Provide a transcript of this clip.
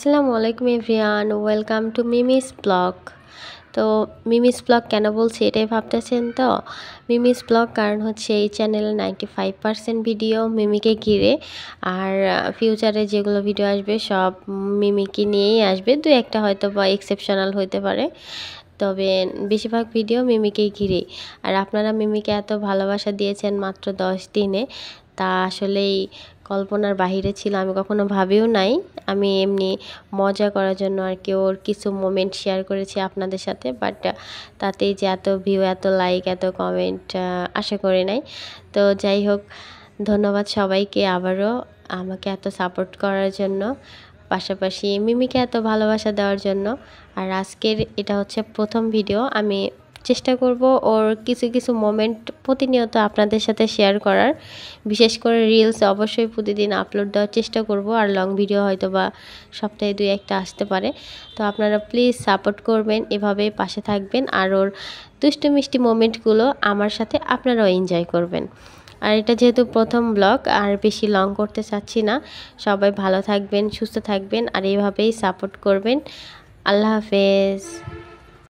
আসসালামু আলাইকুম everyone, welcome to Mimi's blog. তো মিমিস ব্লগ কেন বলছি এটাই ভাবতেছেন তো। মিমিস ব্লগ কারণ হচ্ছে এই চ্যানেলে 95% ভিডিও মিমিকে ঘিরে, আর ফিউচারে যেগুলো ভিডিও আসবে সব মিমিকে নিয়েই আসবে। দু একটা হয়তো বা এক্সেপশনাল হতে পারে, তবে বেশিরভাগ ভিডিও মিমিকেই ঘিরে। আর আপনারা মিমিকে এত ভালোবাসা দিয়েছেন মাত্র 10 দিনে, তা আসলেই কল্পনার বাহিরে ছিল। আমি কখনো ভাবিও নাই। আমি এমনি মজা করার জন্য আর কি ওর কিছু মোমেন্ট শেয়ার করেছি আপনাদের সাথে, বাট তাতেই যে এত ভিউ, এত লাইক, এত কমেন্ট আশা করি নাই। তো যাই হোক, ধন্যবাদ সবাইকে আবারও আমাকে এত সাপোর্ট করার জন্য, পাশাপাশি মিমিকে এত ভালোবাসা দেওয়ার জন্য। আর আজকের এটা হচ্ছে প্রথম ভিডিও। আমি চেষ্টা করব ওর কিছু কিছু মোমেন্ট প্রতিনিয়ত আপনাদের সাথে শেয়ার করার, বিশেষ করে রিলস অবশ্যই প্রতিদিন আপলোড দেওয়ার চেষ্টা করব। আর লং ভিডিও হয়তো বা সপ্তাহে 2-1টা আসতে পারে। তো আপনারা প্লিজ সাপোর্ট করবেন, এভাবেই পাশে থাকবেন, আর ওর দুষ্টু মিষ্টি মোমেন্টগুলো আমার সাথে আপনারাও এনজয় করবেন। আর এটা যেহেতু প্রথম ব্লগ, আর বেশি লং করতে চাচ্ছি না। সবাই ভালো থাকবেন, সুস্থ থাকবেন, আর এইভাবেই সাপোর্ট করবেন। আল্লাহ হাফেজ।